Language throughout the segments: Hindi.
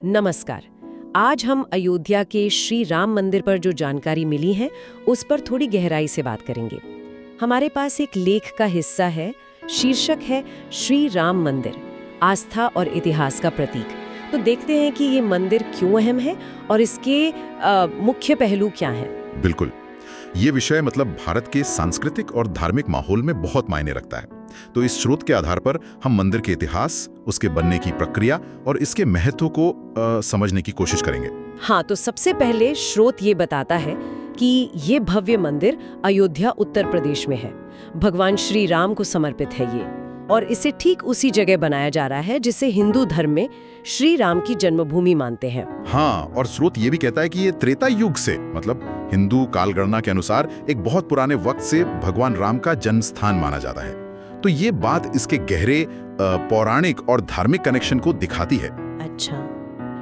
नमस्कार। आज हम अयोध्या के श्री राम मंदिर पर जो जानकारी मिली है उस पर थोड़ी गहराई से बात करेंगे। हमारे पास एक लेख का हिस्सा है, शीर्षक है श्री राम मंदिर, आस्था और इतिहास का प्रतीक। तो देखते हैं कि ये मंदिर क्यों अहम है और इसके मुख्य पहलू क्या हैं। बिल्कुल, ये विषय भारत के सांस्कृतिक और धार्मिक माहौल में बहुत मायने रखता है। तो इस स्रोत के आधार पर हम मंदिर के इतिहास, उसके बनने की प्रक्रिया और इसके महत्व को समझने की कोशिश करेंगे। हाँ, तो सबसे पहले स्रोत ये बताता है कि ये भव्य मंदिर अयोध्या उत्तर प्रदेश में है। भगवान श्री राम को समर्पित है ये, और इसे ठीक उसी जगह बनाया जा रहा है जिसे हिंदू धर्म में श्री राम की जन्मभूमि मानते हैं। हाँ, और स्रोत ये भी कहता है कि ये त्रेता युग से हिंदू कालगणना के अनुसार एक बहुत पुराने वक्त से भगवान राम का जन्म स्थान माना जाता है। तो ये बात इसके गहरे पौराणिक और धार्मिक कनेक्शन को दिखाती है। अच्छा,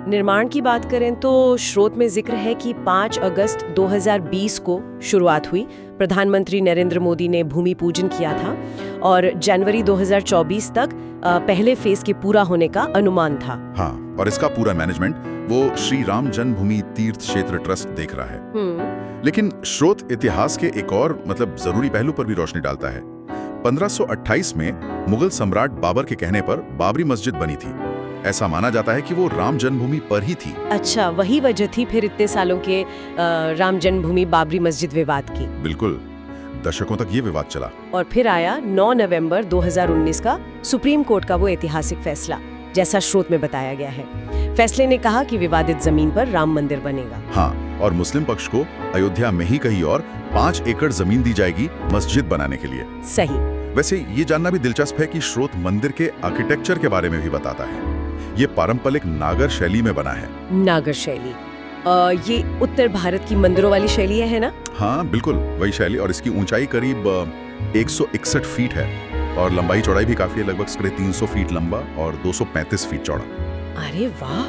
निर्माण की बात करें तो स्रोत में जिक्र है कि 5 अगस्त 2020 को शुरुआत हुई। प्रधानमंत्री नरेंद्र मोदी ने भूमि पूजन किया था और जनवरी 2024 तक पहले फेज के पूरा होने का अनुमान था। हाँ, और इसका पूरा मैनेजमेंट वो श्री राम जन्मभूमि तीर्थ क्षेत्र ट्रस्ट देख रहा है। लेकिन स्रोत इतिहास के एक और जरूरी पहलू पर भी रोशनी डालता है। 1528 में मुगल सम्राट बाबर के कहने पर बाबरी मस्जिद बनी थी। ऐसा माना जाता है कि वो राम जन्मभूमि पर ही थी। अच्छा, वही वजह थी फिर इतने सालों के राम जन्मभूमि बाबरी मस्जिद विवाद की। बिल्कुल, दशकों तक ये विवाद चला। और फिर आया 9 नवंबर 2019 का सुप्रीम कोर्ट का वो ऐतिहासिक फैसला, जैसा स्रोत में बताया गया है। फैसले ने कहा कि विवादित जमीन पर राम मंदिर बनेगा। हाँ, और मुस्लिम पक्ष को अयोध्या में ही कहीं और 5 एकड़ जमीन दी जाएगी मस्जिद बनाने के लिए। सही। वैसे ये जानना भी दिलचस्प है कि स्रोत मंदिर के आर्किटेक्चर के बारे में भी बताता है। ये पारंपरिक नागर शैली में बना है। नागर शैली, ये उत्तर भारत की मंदिरों वाली शैली है ना? हाँ बिल्कुल, वही शैली। और इसकी ऊंचाई करीब 161 फीट है और लंबाई चौड़ाई भी काफी है, लगभग 350 फीट लंबा और 235 फीट चौड़ा। अरे वाह,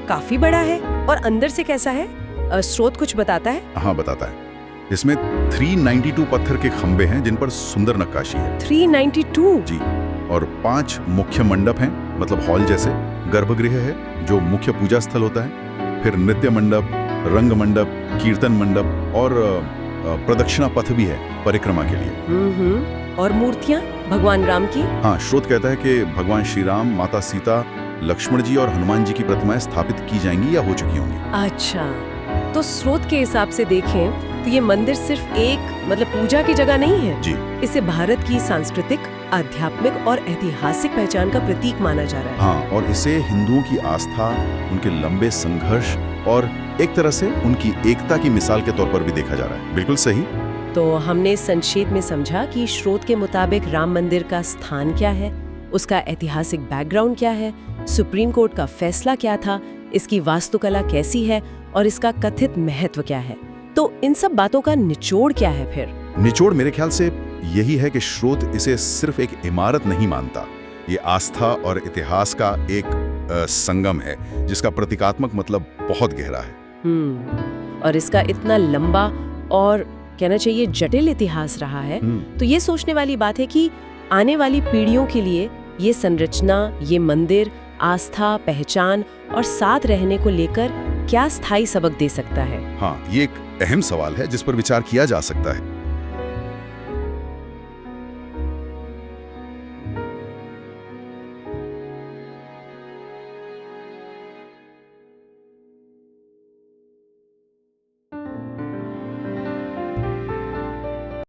काफी बड़ा है। और अंदर से कैसा है? स्रोत कुछ बताता है? हाँ, बताता है। इसमें 392 पत्थर के खंबे हैं जिन पर सुंदर नक्काशी है। 392? जी। और 5 मुख्य मंडप हैं, हॉल जैसे। गर्भगृह है जो मुख्य पूजा स्थल होता है। फिर नृत्य मंडप, रंग मंडप, कीर्तन मंडप और प्रदक्षिणा पथ भी है परिक्रमा के लिए। और मूर्तियां भगवान राम की? हाँ, स्रोत कहता है कि भगवान श्री राम, माता सीता, लक्ष्मण जी और हनुमान जी की प्रतिमाएं स्थापित की जाएंगी या हो चुकी होंगी। अच्छा, तो स्रोत के हिसाब से देखें तो ये मंदिर सिर्फ एक पूजा की जगह नहीं है जी। इसे भारत की सांस्कृतिक, आध्यात्मिक और ऐतिहासिक पहचान का प्रतीक माना जा रहा है। हाँ, और इसे हिंदुओं की आस्था, उनके लंबे संघर्ष और एक तरह से उनकी एकता की मिसाल के तौर पर भी देखा जा रहा है। बिल्कुल सही। तो हमने संक्षेप में समझा कि स्रोत के मुताबिक राम मंदिर का स्थान क्या है, उसका ऐतिहासिक बैकग्राउंड क्या है, सुप्रीम कोर्ट का फैसला क्या था, इसकी वास्तुकला कैसी है और इसका कथित महत्व क्या है। तो इन सब बातों का निचोड़ क्या है फिर? निचोड़ मेरे ख्याल से यही है कि स्रोत इसे सिर्फ एक इमारत नहीं मानता। ये आस्था और इतिहास का एक संगम है जिसका प्रतीकात्मक बहुत गहरा है। और इसका इतना लंबा और कहना चाहिए जटिल इतिहास रहा है। तो ये सोचने वाली बात है कि आने वाली पीढ़ियों के लिए ये संरचना, ये मंदिर आस्था, पहचान और साथ रहने को लेकर क्या स्थायी सबक दे सकता है। हाँ, ये एक अहम सवाल है जिस पर विचार किया जा सकता है।